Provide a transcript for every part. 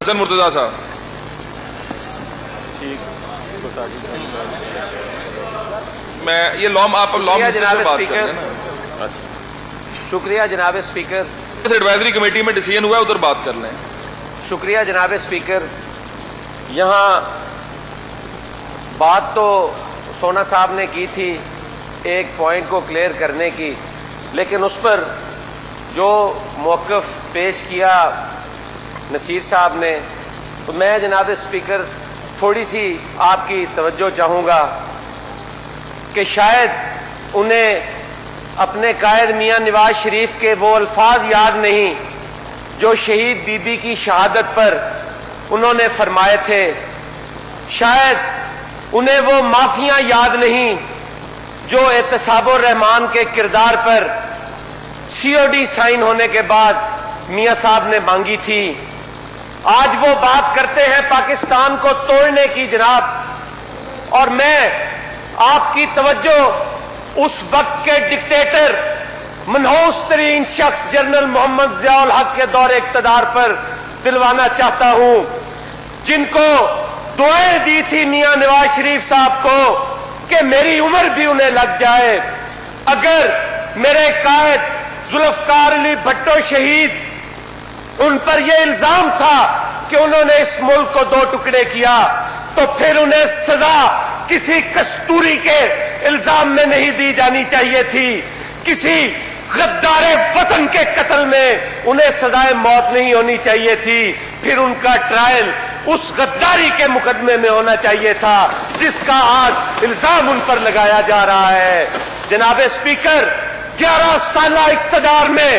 حسن مرتضیٰ صاحب. میں یہ لام آپ لام جناب اسپیکر. شکریہ جناب اسپیکر. ایڈوائزری کمیٹی میں ڈیسیژن ہوا ہے ادھر بات کر لیں. شکریہ جناب اسپیکر. یہاں بات تو سونا صاحب نے کی تھی ایک پوائنٹ کو کلیئر کرنے کی، لیکن اس پر جو موقف پیش کیا نصیر صاحب نے، تو میں جناب اسپیکر تھوڑی سی آپ کی توجہ چاہوں گا کہ شاید انہیں اپنے قائد میاں نواز شریف کے وہ الفاظ یاد نہیں جو شہید بی بی کی شہادت پر انہوں نے فرمائے تھے. شاید انہیں وہ معافیاں یاد نہیں جو احتساب الرحمان کے کردار پر COD سائن ہونے کے بعد میاں صاحب نے مانگی تھی. آج وہ بات کرتے ہیں پاکستان کو توڑنے کی جناب، اور میں آپ کی توجہ اس وقت کے ڈکٹیٹر منحوس ترین شخص جنرل محمد ضیاء الحق کے دور اقتدار پر دلوانا چاہتا ہوں، جن کو دعائیں دی تھی میاں نواز شریف صاحب کو کہ میری عمر بھی انہیں لگ جائے اگر میرے قائد ذوالفقار علی بھٹو شہید، ان پر یہ الزام تھا کہ انہوں نے اس ملک کو 2 ٹکڑے کیا، تو پھر انہیں سزا کسی کستوری کے الزام میں نہیں دی جانی چاہیے تھی، کسی غدار وطن کے قتل میں انہیں سزائے موت نہیں ہونی چاہیے تھی، پھر ان کا ٹرائل اس غداری کے مقدمے میں ہونا چاہیے تھا جس کا آج الزام ان پر لگایا جا رہا ہے. جناب اسپیکر، 11 سالہ اقتدار میں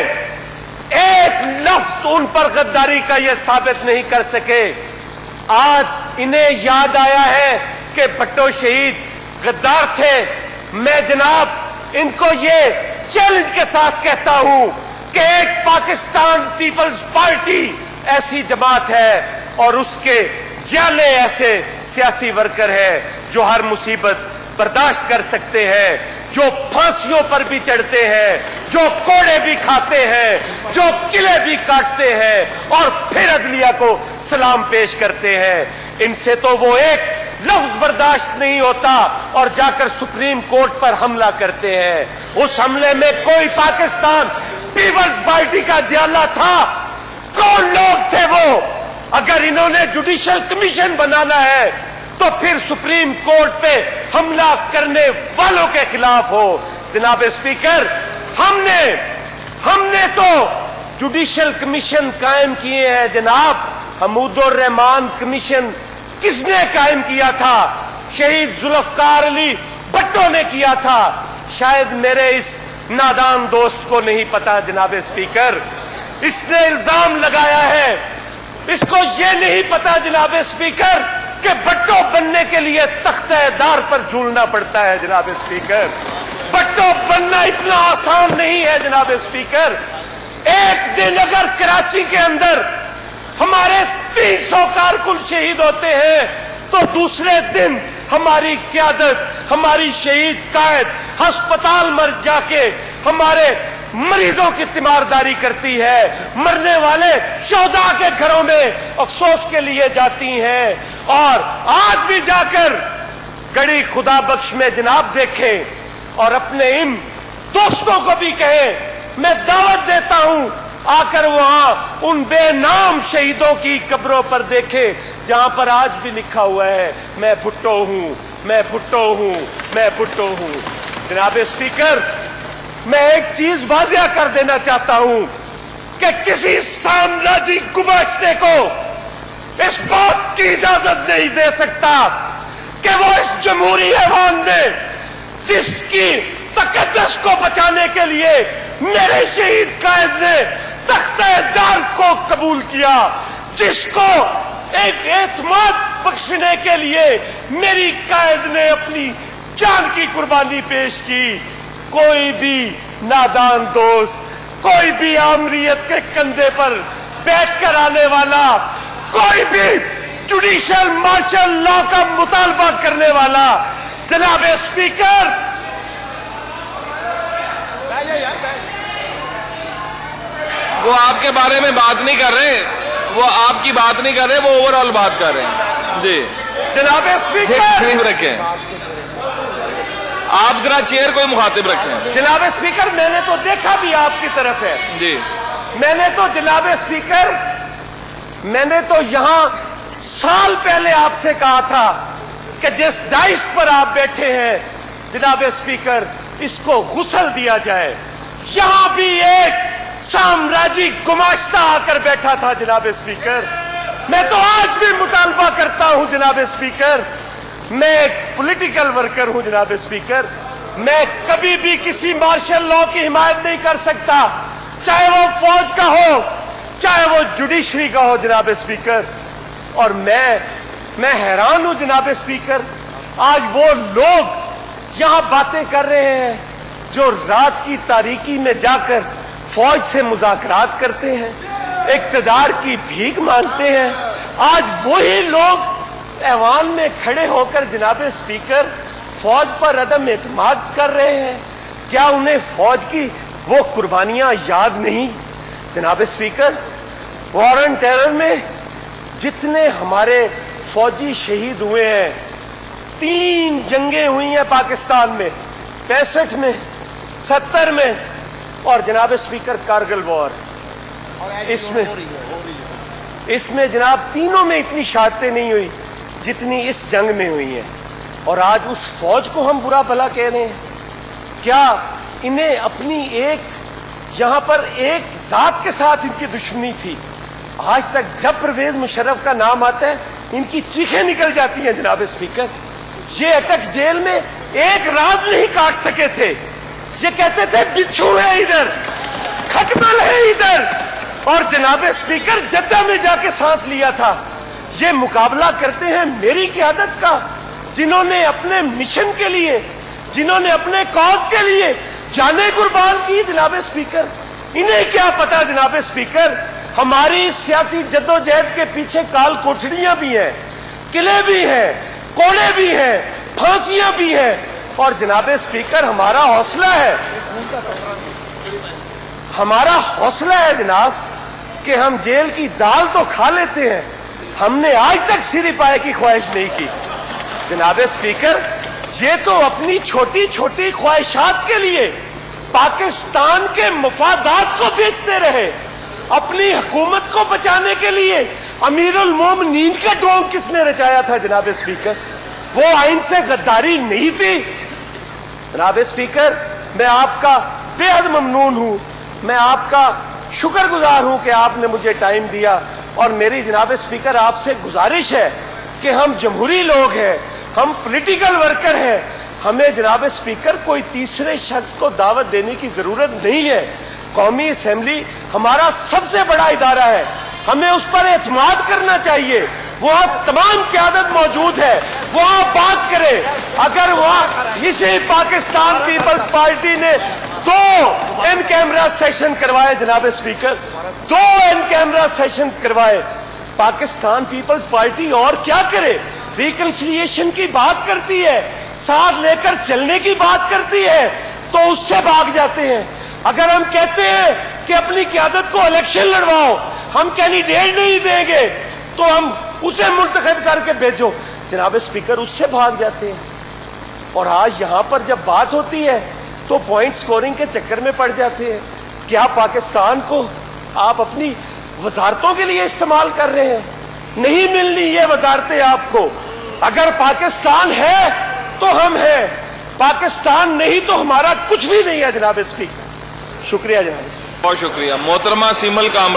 ایک لفظ ان پر غداری کا یہ ثابت نہیں کر سکے. آج انہیں یاد آیا ہے کہ بھٹو شہید غدار تھے. میں جناب ان کو یہ چیلنج کے ساتھ کہتا ہوں کہ ایک پاکستان پیپلز پارٹی ایسی جماعت ہے اور اس کے جالے ایسے سیاسی ورکر ہیں جو ہر مصیبت برداشت کر سکتے ہیں، جو پھانسیوں پر بھی چڑھتے ہیں، جو کوڑے بھی کھاتے ہیں، جو قلعے بھی کاٹتے ہیں اور پھر عدلیہ کو سلام پیش کرتے ہیں. ان سے تو وہ ایک لفظ برداشت نہیں ہوتا اور جا کر سپریم کورٹ پر حملہ کرتے ہیں. اس حملے میں کوئی پاکستان پیپلز پارٹی کا جیالہ تھا؟ کون لوگ تھے وہ؟ اگر انہوں نے جوڈیشل کمیشن بنانا ہے تو پھر سپریم کورٹ پہ حملہ کرنے والوں کے خلاف ہو. جناب اسپیکر، ہم نے تو جوڈیشل کمیشن قائم کیے ہیں جناب. حمود الرحمان کمیشن کس نے قائم کیا تھا؟ شہید ذوالفقار علی بھٹو نے کیا تھا. شاید میرے اس نادان دوست کو نہیں پتا جناب اسپیکر، اس نے الزام لگایا ہے، اس کو یہ نہیں پتا جناب اسپیکر کہ بھٹو بننے کے لیے تختہ دار پر جھولنا پڑتا ہے. جناب اسپیکر، بھٹو بننا اتنا آسان نہیں ہے. جناب اسپیکر، ایک دن اگر کراچی کے اندر ہمارے 300 کارکن شہید ہوتے ہیں تو دوسرے دن ہماری قیادت، ہماری شہید قائد ہسپتال میں جا کے ہمارے مریضوں کی تیمارداری کرتی ہے، مرنے والے شہداء کے گھروں میں افسوس کے لیے جاتی ہیں. اور آج بھی جا کر گڑی خدا بخش میں جناب دیکھیں اور اپنے ان دوستوں کو بھی کہیں، میں دعوت دیتا ہوں آ کر وہاں ان بے نام شہیدوں کی قبروں پر دیکھیں جہاں پر آج بھی لکھا ہوا ہے میں بھٹو ہوں، میں بھٹو ہوں، میں بھٹو ہوں. جناب اسپیکر، میں ایک چیز واضح کر دینا چاہتا ہوں کہ کسی سامراجی گماشتے کو اس بات کی اجازت نہیں دے سکتا کہ وہ اس جمہوری ایوان میں جس کی تقدس کو بچانے کے لیے میرے شہید قائد نے تختہ دار کو قبول کیا، جس کو ایک اعتماد بخشنے کے لیے میری قائد نے اپنی جان کی قربانی پیش کی. کوئی بھی نادان دوست، کوئی بھی آمریت کے کندھے پر بیٹھ کر آنے والا، کوئی بھی جوڈیشل مارشل لا کا مطالبہ کرنے والا جناب اسپیکر وہ آپ کے بارے میں بات نہیں کر رہے، वो आपकी बात नहीं कर रहे, वो ओवरऑल बात कर रहे हैं जी। जनाब स्पीकर तशरीफ रखें, आप जरा चेयर कोई मुखातिब रखें। जनाब स्पीकर, मैंने तो देखा भी आपकी तरफ है जी। मैंने तो जनाब स्पीकर, मैंने तो यहां साल पहले आपसे कहा था कि जिस डाइस पर आप बैठे हैं जनाब स्पीकर, इसको गुस्ल दिया जाए। यहां भी एक साम्राज्य गुमाश्ता आकर बैठा था जनाब स्पीकर। मैं तो आज भी मुतालबा करता हूं जनाब स्पीकर, मैं एक पॉलिटिकल वर्कर हूं जनाब स्पीकर, मैं कभी भी किसी मार्शल लॉ की हिमायत नहीं कर सकता, चाहे वो फौज का हो, चाहे वो जुडिशरी का हो जनाब स्पीकर। और मैं हैरान हूं जनाब स्पीकर, आज वो लोग यहां बातें कर रहे हैं जो रात की तारीकी में जाकर फौज से मुज़ाकरात करते हैं, इक़्तिदार की भीख मांगते हैं। आज वही लोग ऐवान में खड़े होकर जनाब स्पीकर फौज पर अदम एतमाद कर रहे हैं। क्या उन्हें फौज की वो कुर्बानियां याद नहीं? जनाब स्पीकर, वॉर ऑन टेरर में जितने हमारे फौजी शहीद हुए हैं, 3 जंगें हुई हैं पाकिस्तान में, 65 में, 70 में और जनाब स्पीकर कारगिल वॉर। इसमें जनाब तीनों में इतनी शहादतें नहीं हुई जितनी इस जंग में हुई हैं। और आज उस फौज को हम बुरा भला कह रहे हैं। क्या इन्हें अपनी यहां पर एक जात के साथ इनकी दुश्मनी थी? आज तक जब परवेज मुशर्रफ का नाम आता है इनकी चीखें निकल जाती हैं जनाब स्पीकर। ये अटक जेल में एक रात नहीं काट सके थे। ये कहते थे बिच्छू है इधर, खटमल है इधर। और जनाब स्पीकर, जद्दा में जाके सांस लिया था। ये मुकाबला करते हैं मेरी क़यादत का, जिन्होंने अपने मिशन के लिए, जिन्होंने अपने कॉज के लिए जाने कुर्बान की जनाब स्पीकर। इन्हें क्या पता जनाब स्पीकर, हमारी सियासी जद्दोजहद के पीछे काल कोठड़ियां भी हैं, किले भी हैं, कोड़े भी हैं, फांसियां भी हैं। और जनाब स्पीकर, हमारा हौसला है, हमारा हौसला है जनाब कि हम जेल की दाल तो खा लेते हैं, हमने आज तक सिर पाए की ख्वाहिश नहीं की। जनाब स्पीकर, ये तो अपनी छोटी छोटी ख्वाहिशात के लिए पाकिस्तान के मफादात को बेचते रहे। अपनी हुकूमत को बचाने के लिए अमीरुल मोमिनीन का ढोंग किसने रचाया था जनाब स्पीकर? वो आइन से गद्दारी नहीं थी? जनाब स्पीकर, मैं आपका बेहद ममनून हूं, मैं आपका शुक्रगुजार हूं कि आपने मुझे टाइम दिया। और मेरी जनाब स्पीकर आपसे गुजारिश है कि हम जमहूरी लोग हैं, हम पॉलिटिकल वर्कर हैं, हमें जनाब स्पीकर कोई तीसरे शख्स को दावत देने की जरूरत नहीं है। कौमी असेंबली हमारा सबसे बड़ा इदारा है, हमें उस पर एतमाद करना चाहिए। वहां तमाम क़यादत मौजूद है, वहां बात करें। अगर वहां इसी पाकिस्तान पीपल्स पार्टी ने 2 इन कैमरा सेशन करवाए जनाब स्पीकर, 2 इन कैमरा सेशंस करवाए, पाकिस्तान पीपल्स पार्टी और क्या करे? रिकंसिलिएशन की बात करती है, साथ लेकर चलने की बात करती है, तो उससे भाग जाते हैं। अगर हम कहते हैं कि अपनी क़यादत को इलेक्शन लड़वाओ, हम कैंडिडेट नहीं देंगे, तो हम उसे मुंतखब करके भेजो, जनाब स्पीकर उससे भाग जाते हैं। और आज यहां पर जब बात होती है तो पॉइंट स्कोरिंग के चक्कर में पड़ जाते हैं। क्या पाकिस्तान को आप अपनी वजारतों के लिए इस्तेमाल कर रहे हैं? नहीं मिलनी ये वजारतें आपको। अगर पाकिस्तान है तो हम हैं, पाकिस्तान नहीं तो हमारा कुछ भी नहीं है जनाब स्पीकर। शुक्रिया जनाब। बहुत शुक्रिया। मोहतरमा सीमल कामरान।